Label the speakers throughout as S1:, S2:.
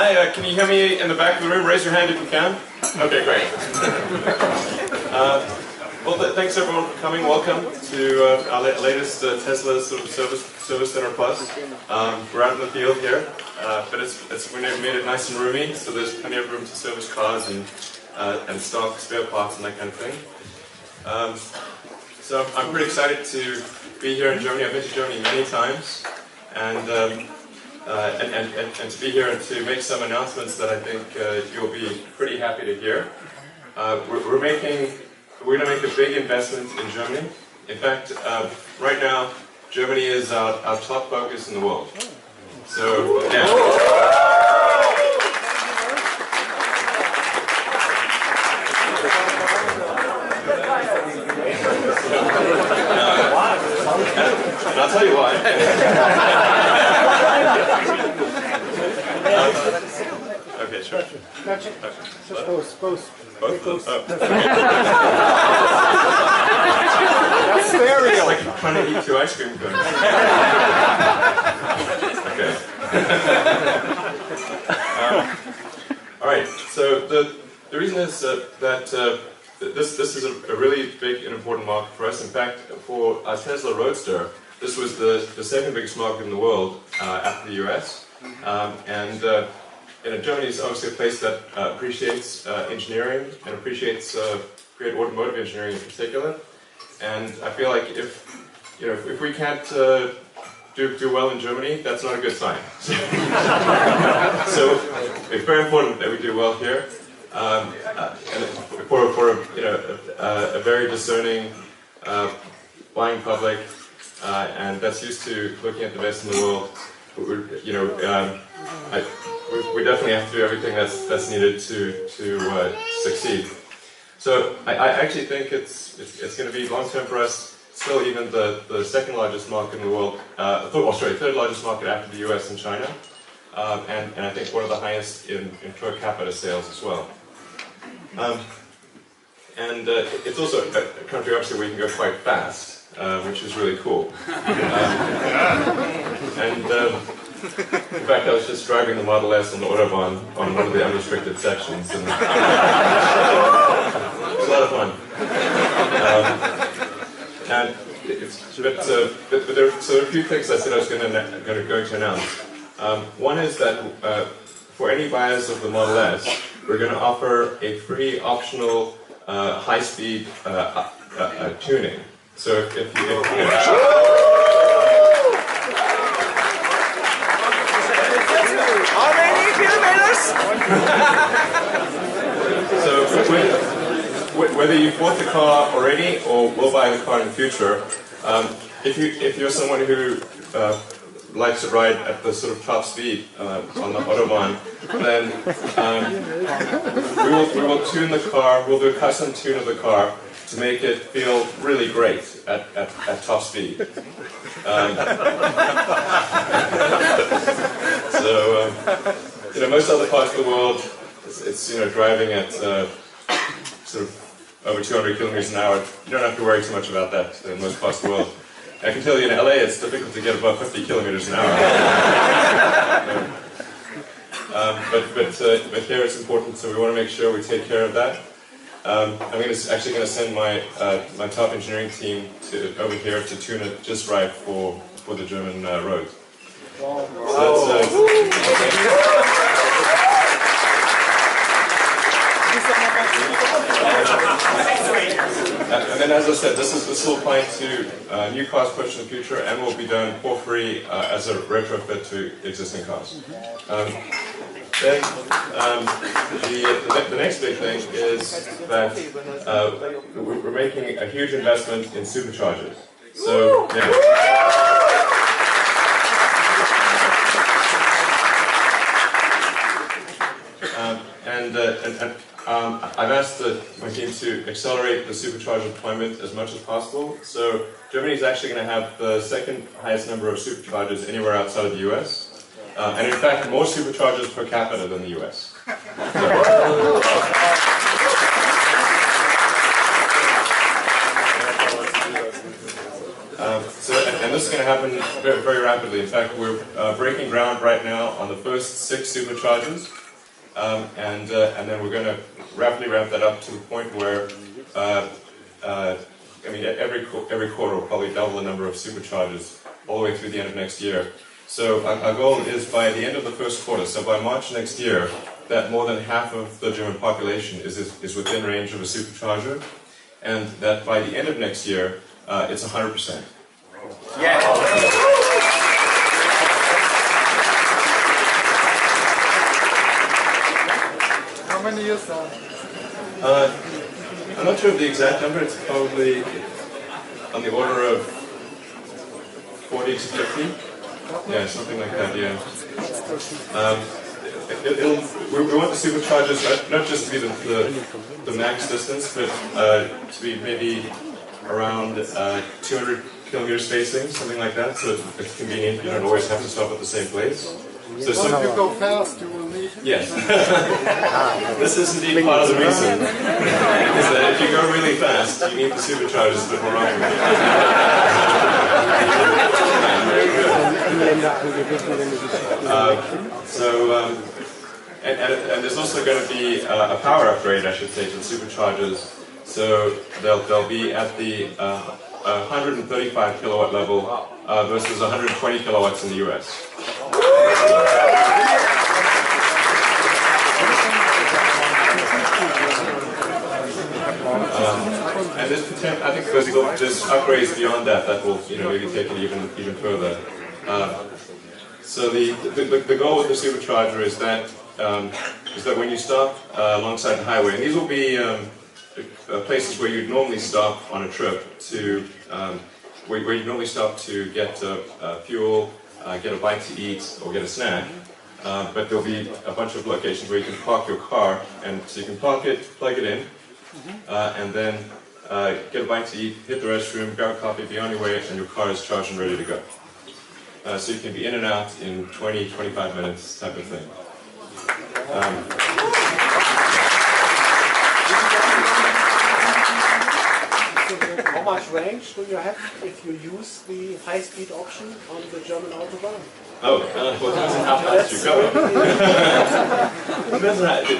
S1: Hi, can you hear me in the back of the room? Raise your hand if you can. Okay, great. Well, thanks everyone for coming. Welcome to our latest Tesla sort of service center plus. We're out in the field here, but we made it nice and roomy, so there's plenty of room to service cars and stock spare parts and that kind of thing. So I'm pretty excited to be here in Germany. I've been to Germany many times, and to be here and to make some announcements that I think you'll be pretty happy to hear. We're going to make a big investment in Germany. In fact, right now, Germany is our top focus in the world. So, yeah. And I'll tell you why. Okay, sure.
S2: Both.
S1: Both? Oh.
S2: That's stereo.
S1: It's like trying to eat two ice cream cones. Okay. Alright, so the reason is that this is a really big and important market for us. In fact, for our Tesla Roadster, this was the second biggest market in the world after the US. Germany is obviously a place that appreciates engineering and appreciates great automotive engineering in particular. And I feel like if we can't do well in Germany, that's not a good sign. So it's very important that we do well here. And for a very discerning buying public, and that's used to looking at the best in the world, we definitely have to do everything that's needed to succeed. So I actually think it's going to be long term for us. Still, even the second largest market in the world, third largest market after the US and China, and I think one of the highest in per capita sales as well. It's also a country obviously where you can go quite fast, which is really cool. In fact, I was just driving the Model S on the Autobahn on one of the unrestricted sections, and it was a lot of fun. But there are a few things I said I was going to announce. One is that for any buyers of the Model S, we're going to offer a free optional high-speed tuning. So if you
S3: How many kilometers?
S1: So whether you bought the car already or will buy the car in the future, if you're someone who likes to ride at the sort of top speed on the Autobahn, then we will tune the car. We'll do a custom tune of the car to make it feel really great at top speed. So most other parts of the world, it's driving at sort of over 200 kilometers an hour. You don't have to worry too much about that in most parts of the world. I can tell you in LA it's difficult to get above 50 kilometers an hour. But here it's important, so we want to make sure we take care of that. I'm actually going to send my top engineering team over here to tune it just right for the German road. So that's and then, as I said, this will apply to new cars pushed in the future and will be done for free as a retrofit to existing cars. Then the next big thing is that we're making a huge investment in superchargers. So yeah. I've asked my team to accelerate the supercharger deployment as much as possible. So Germany is actually going to have the second highest number of superchargers anywhere outside of the US. And in fact, more superchargers per capita than the US. this is going to happen very, very rapidly. In fact, we're breaking ground right now on the first 6 superchargers, and then we're going to rapidly ramp that up to the point where, I mean, every quarter will probably double the number of superchargers all the way through the end of next year. So our goal is by the end of the first quarter, so by March next year, that more than half of the German population is within range of a supercharger, and that by the end of next year, it's 100%.
S3: Yeah.
S2: How many years now?
S1: I'm not sure of the exact number. It's probably on the order of 40 to 50. Yeah, something like that. Yeah. We want the superchargers not just to be the max distance, but to be maybe around 200 kilometer spacing, something like that. So it's convenient. You don't always have to stop at the same place. So
S2: If you go fast, you will need...
S1: yes. This is indeed part of the reason. Is that if you go really fast, you need the superchargers a bit more often. And there's also going to be a power upgrade, I should say, to the superchargers. So they'll be at the 135 kilowatt level versus 120 kilowatts in the US. And I think there's upgrades beyond that will maybe take it even further. So the goal with the supercharger is that when you stop alongside the highway, and these will be places where you'd normally stop on a trip to where you normally stop to get fuel, get a bite to eat, or get a snack. But there'll be a bunch of locations where you can park your car, and so you can park it, plug it in, and then get a bite to eat, hit the restroom, grab a coffee, be on your way, and your car is charged and ready to go. So you can be in and out in 20, 25 minutes type of thing.
S4: How much range do you have if you use the high-speed option on the German Autobahn?
S1: Well, it depends on how fast you go.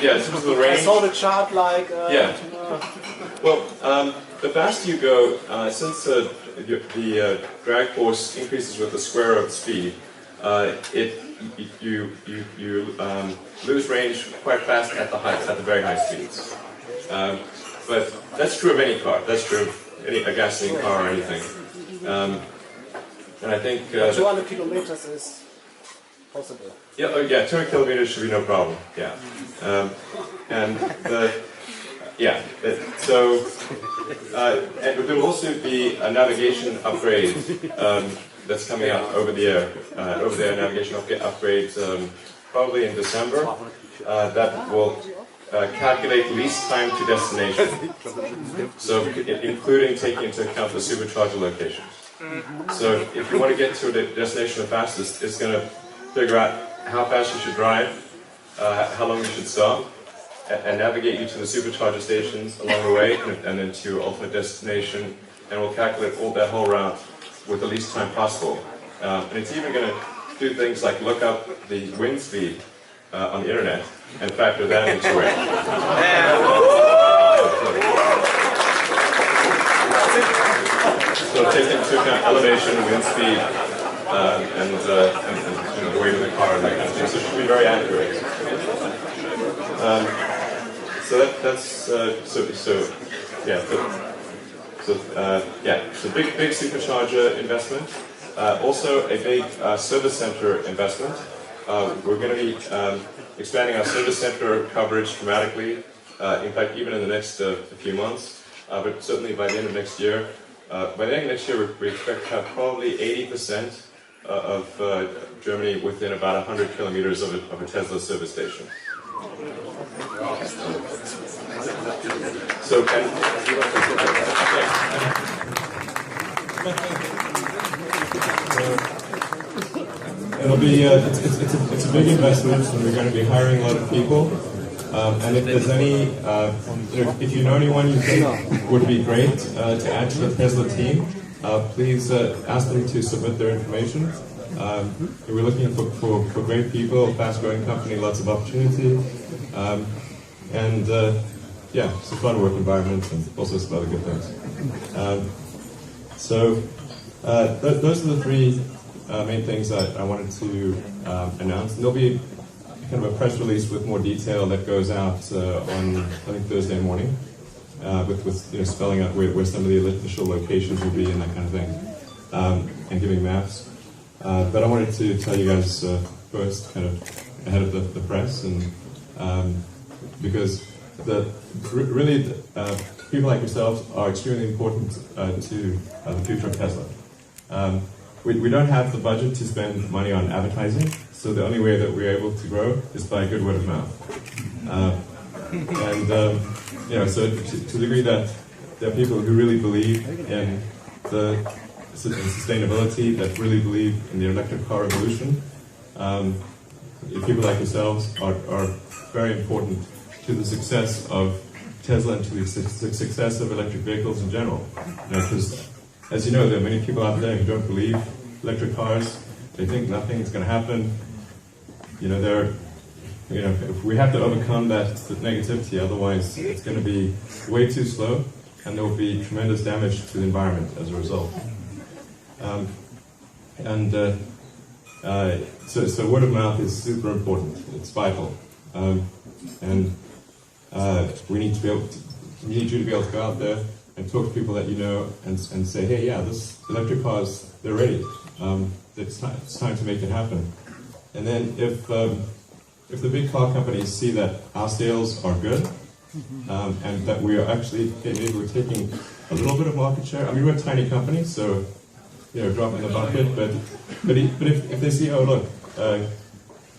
S1: Yeah, it's the range.
S4: I saw the chart like...
S1: Yeah. Well, the faster you go, since the drag force increases with the square of the speed, you lose range quite fast at the very high speeds. But that's true of any car. That's true of a gasoline car or anything. And I think
S4: 200 kilometers is possible.
S1: Yeah, 200 kilometers should be no problem. Yeah, and and there will also be a navigation upgrade that's coming out over the air navigation upgrades probably in December. That will calculate least time to destination. So including taking into account the supercharger locations. So if you want to get to a destination the fastest, it's going to figure out how fast you should drive, how long you should stop, and navigate you to the supercharger stations along the way, and then to your ultimate destination, and we'll calculate that whole route with the least time possible. And it's even going to do things like look up the wind speed on the internet and factor that into it. So take into account elevation, wind speed, and the weight of the car, and that kind of thing. So it should be very accurate. So big supercharger investment. Also a big service center investment. We're going to be expanding our service center coverage dramatically. In fact, even in the next few months, but certainly by the end of next year. By the end of next year, we expect to have probably 80% of Germany within about 100 kilometers of a Tesla service station. So, it'll be it's a big investment, and we're going to be hiring a lot of people. And if there's if you know anyone you think would be great to add to the Tesla team, please ask them to submit their information. We're looking for great people, fast-growing company, lots of opportunity, and yeah, it's a fun work environment and also some other good things. Those are the three main things that I wanted to announce. And there'll be kind of a press release with more detail that goes out on, I think, Thursday morning, with spelling out where some of the initial locations will be and that kind of thing, and giving maps. But I wanted to tell you guys first, kind of ahead of the press, and because really people like yourselves are extremely important to the future of Tesla. We don't have the budget to spend money on advertising, so the only way that we're able to grow is by good word of mouth. So to the degree that there are people who really believe in the sustainability, that really believe in the electric car revolution, people like yourselves are very important to the success of Tesla and to the success of electric vehicles in general. Because, as you know, there are many people out there who don't believe electric cars. They think nothing is going to happen. If we have to overcome that negativity, otherwise it's going to be way too slow, and there will be tremendous damage to the environment as a result. So word of mouth is super important. It's vital, we need you to be able to go out there and talk to people that you know and say, hey, yeah, this electric cars, they're ready. It's time to make it happen. And then if the big car companies see that our sales are good, and that we are actually maybe we're taking a little bit of market share. I mean, we're a tiny company, so drop in the bucket. But if they see, oh look,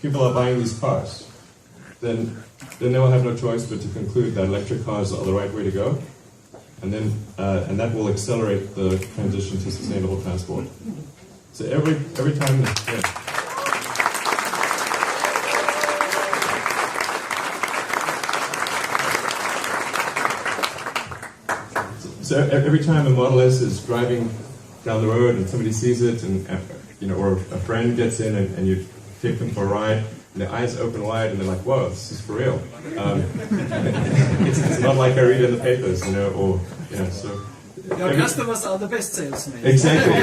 S1: people are buying these cars, then they will have no choice but to conclude that electric cars are the right way to go, and that will accelerate the transition to sustainable transport. So every time. Yeah. So every time a Model S is driving down the road and somebody sees it, and or a friend gets in and you take them for a ride, and their eyes open wide and they're like, "Whoa, this is for real." It's not like I read in the papers, So
S5: your customers are the best salesmen.
S1: Exactly.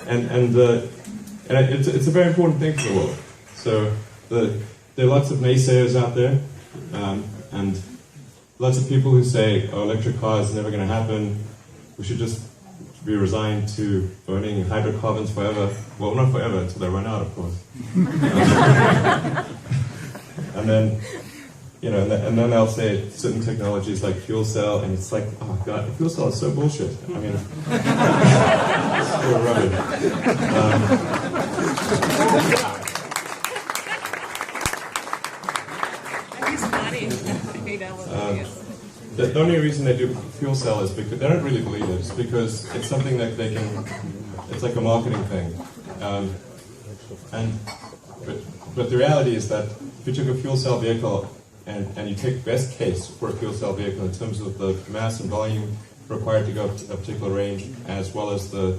S1: And it's a very important thing for the world. So there are lots of naysayers out there, and lots of people who say, oh, electric cars are never going to happen, we should just be resigned to burning hydrocarbons forever. Well, not forever, until they run out, of course. And then they'll say certain technologies like fuel cell, and it's like, oh god, fuel cell is so bullshit. I mean, it's so rubbish. The only reason they do fuel cell is because they don't really believe it. It's because it's something that they can. It's like a marketing thing. But the reality is that if you took a fuel cell vehicle and you take best case for a fuel cell vehicle in terms of the mass and volume required to go up to a particular range, as well as the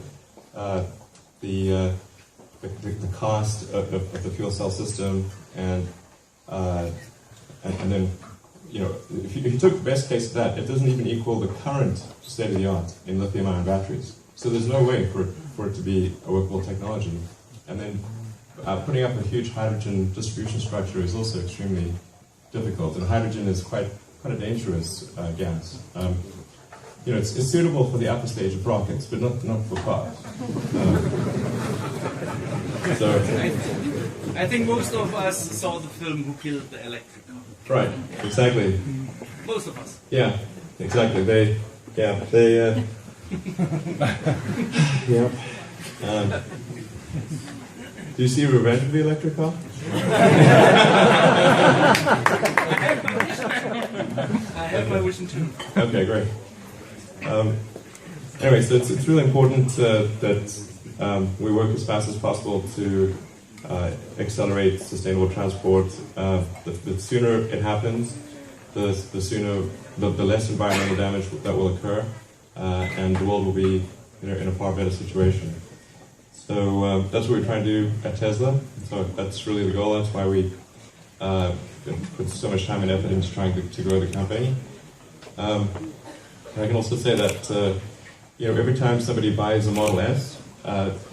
S1: cost of the fuel cell system, and then. If you took the best case of that, it doesn't even equal the current state of the art in lithium-ion batteries. So there's no way for it to be a workable technology. And then putting up a huge hydrogen distribution structure is also extremely difficult. And hydrogen is quite a dangerous gas. It's suitable for the upper stage of rockets, but not for cars.
S5: I think most of us saw the film Who Killed the Electric Car.
S1: Right, exactly.
S5: Most of us.
S1: Yeah, exactly. They. Do you see Revenge of the Electric Car?
S5: I have my vision too.
S1: Okay, great. Anyway, so it's really important that we work as fast as possible to accelerate sustainable transport. The sooner it happens, the less environmental damage that will occur. and the world will be in a far better situation. So that's what we're trying to do at Tesla. So that's really the goal. That's why we put so much time and effort into trying to grow the company. I can also say that every time somebody buys a Model S,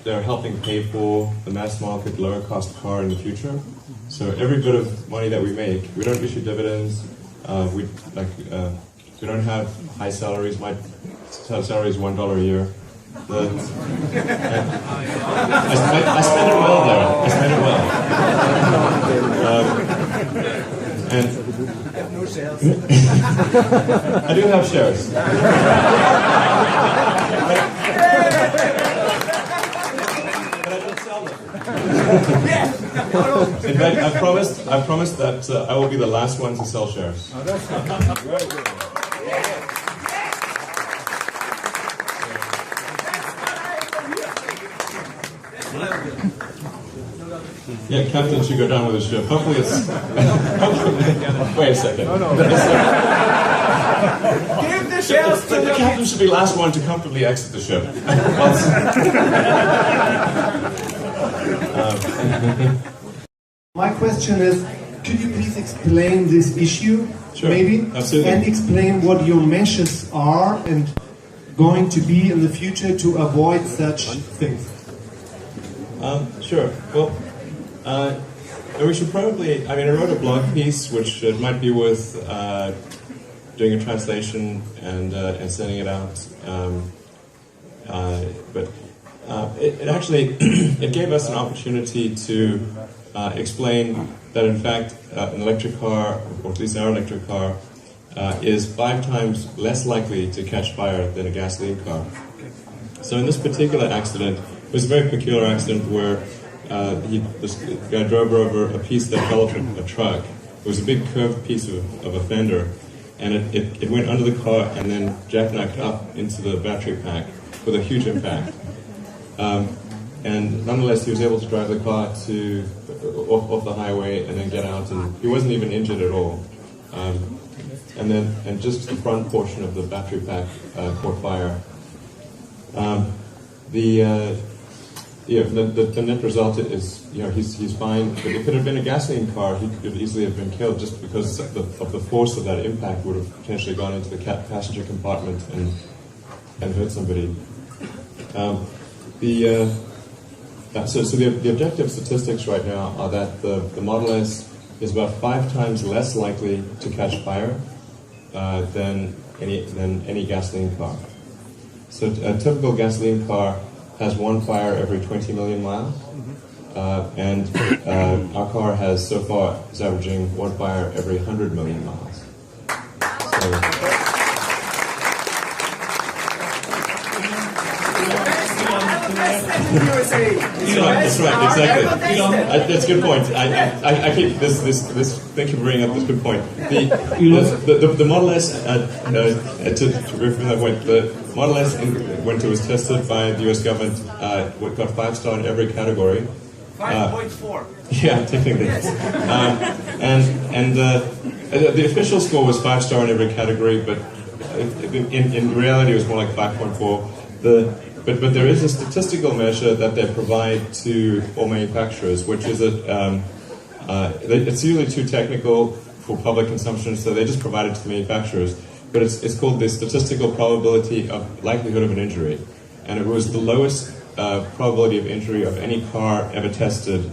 S1: they're helping pay for the mass market, lower cost car in the future. So every bit of money that we make, we don't issue dividends. We don't have high salaries. My salary is $1 a year. I spend it well there. I spend it well. And
S3: I have no shares.
S1: I do have shares. But I don't sell them. In fact, I promised that I will be the last one to sell shares.
S2: Oh, that's very good.
S1: Yeah, Captain should go down with his ship. Hopefully it's... Wait a second.
S3: Give the shares to
S1: The captain should be the last one to comfortably exit the ship.
S6: My question is, could you please explain this issue,
S1: Sure,
S6: maybe?
S1: absolutely.
S6: And explain what your measures are and going to be in the future to avoid such things?
S1: Sure. Well, we should probably... I wrote a blog piece which might be worth doing a translation and sending it out. But it actually it gave us an opportunity to explain that in fact an electric car, or at least our electric car, is 5 times less likely to catch fire than a gasoline car. So in this particular accident, it was a very peculiar accident where this guy drove over a piece that fell from a truck. It was a big curved piece of a fender, and it went under the car and then jackknifed up into the battery pack with a huge impact. And nonetheless, he was able to drive the car off the highway and then get out, and he wasn't even injured at all. And just the front portion of the battery pack caught fire. The net result is, he's fine. But if it had been a gasoline car, he could easily have been killed just because of the force of that impact would have potentially gone into the passenger compartment and hurt somebody. So the objective statistics right now are that the Model S is about 5 times less likely to catch fire than any gasoline car. So a typical gasoline car has 1 fire every 20 million miles, and our car is averaging 1 fire every 100 million miles. That's right, exactly. That's a good point. I keep this. Thank you for bringing up this good point. The Model S, to refer that point, the Model S, when it was tested by the U.S. government, got 5-star in every category.
S3: 5.4.
S1: Yeah, technically. The official score was 5-star in every category, but in reality, it was more like 5.4. But there is a statistical measure that they provide to all manufacturers, which is it's usually too technical for public consumption, so they just provide it to the manufacturers. But it's called the statistical probability of likelihood of an injury, and it was the lowest probability of injury of any car ever tested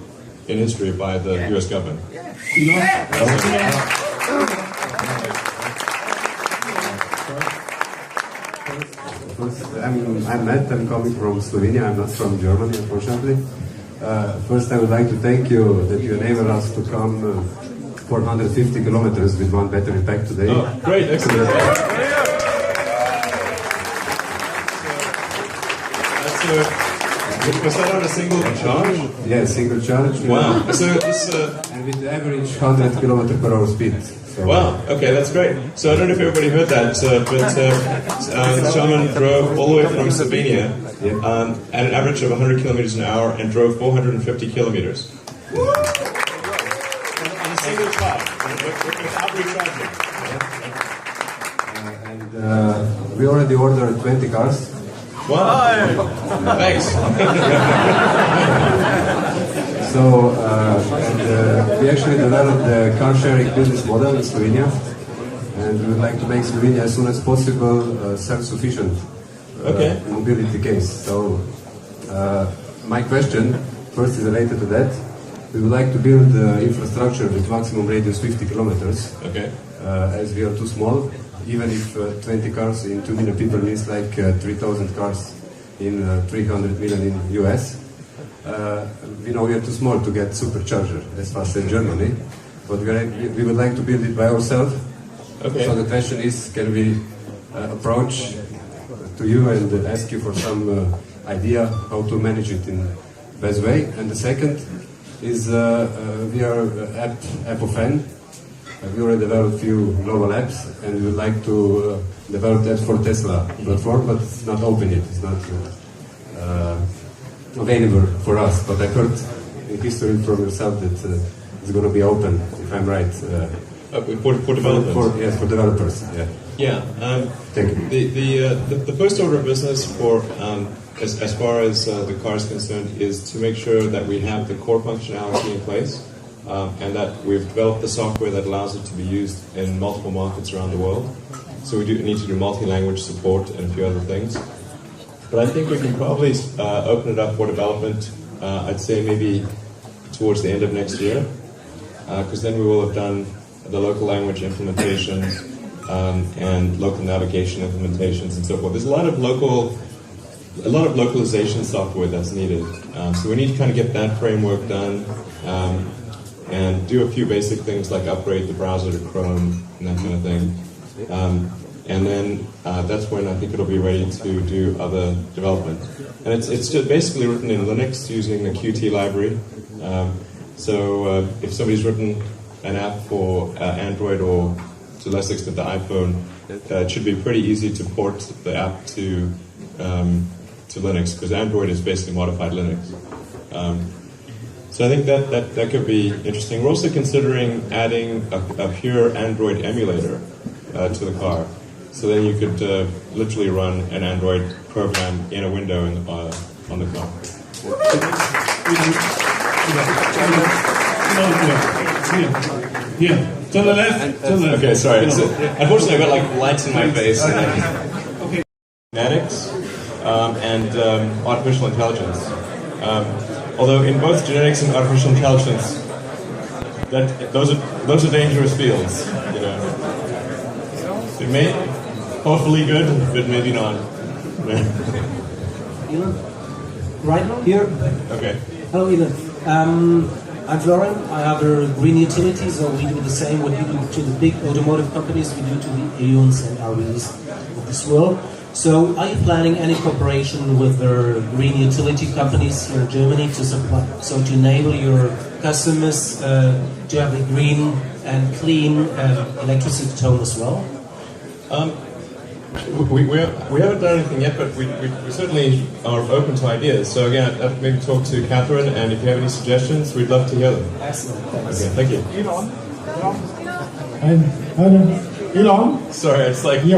S1: in history by the U.S. government.
S7: I'm Matt, I'm coming from Slovenia, I'm not from Germany, unfortunately. First, I would like to thank you that you enabled us to come 450 kilometers with 1 battery pack today.
S1: Oh, great, excellent. Was that on a single charge?
S7: Yeah, single charge.
S1: Wow.
S7: And with the average 100 km/h speed. So,
S1: wow, okay, that's great. So I don't know if everybody heard that, but Shaman drove all the way from Slovenia at an average of 100 kilometers an hour and drove 450 kilometers. On a single charge, without recharging.
S7: And We already ordered 20 cars.
S1: Wow! Thanks.
S7: So, we actually developed the car sharing business model in Slovenia, and we would like to make Slovenia as soon as possible self-sufficient mobility case. So, my question first is related to that. We would like to build infrastructure with maximum radius 50 kilometers.
S1: Okay.
S7: As we are too small, even if 20 cars in 2 million people means like 3,000 cars in 300 million in US. We know we are too small to get supercharger as fast as Germany, but we would like to build it by ourselves.
S1: Okay.
S7: So the question is, can we approach to you and ask you for some idea how to manage it in best way? And the second is we are app of N. We already developed a few global apps, and we would like to develop apps for Tesla platform, but it's not open yet. It's not available for us. But I heard in history from yourself that it's going to be open, if I'm right.
S1: For developers?
S7: Yes, for developers. Yeah.
S1: Yeah.
S7: Thank you.
S1: The first order of business for as far as the car is concerned is to make sure that we have the core functionality in place. And that we've developed the software that allows it to be used in multiple markets around the world. So we do need to do multi-language support and a few other things. But I think we can probably open it up for development, I'd say maybe towards the end of next year, because then we will have done the local language implementations and local navigation implementations and so forth. There's a lot of localization software that's needed. So we need to kind of get that framework done. And do a few basic things like upgrade the browser to Chrome and that kind of thing. And then that's when I think it'll be ready to do other development. And it's just basically written in Linux using the Qt library. So if somebody's written an app for Android or to less extent the iPhone, it should be pretty easy to port the app to Linux, because Android is basically modified Linux. So I think that could be interesting. We're also considering adding a pure Android emulator to the car. So then you could literally run an Android program in a window on the car.
S8: Here, to the left, to the left.
S1: Okay, sorry. Unfortunately, I've got like lights in my face. Okay. Genetics and artificial intelligence. Although in both genetics and artificial intelligence, those are dangerous fields. You know, it may hopefully good, but maybe not.
S9: Elon, right here.
S1: Okay.
S9: Hello, Elon. I'm Florian. I have a green utility, so we do the same what you do to the big automotive companies. We do to the Aeons and RVs of this world. So, are you planning any cooperation with the green utility companies here in Germany to supply, so to enable your customers to have a green and clean electricity tone as well?
S1: We haven't done anything yet, but we certainly are open to ideas. So again, I'd maybe talk to Catherine, and if you have any suggestions, we'd love to hear them.
S9: Excellent. Thanks.
S1: Okay, thank you.
S8: Elon.
S1: Sorry, it's like...
S8: Yeah.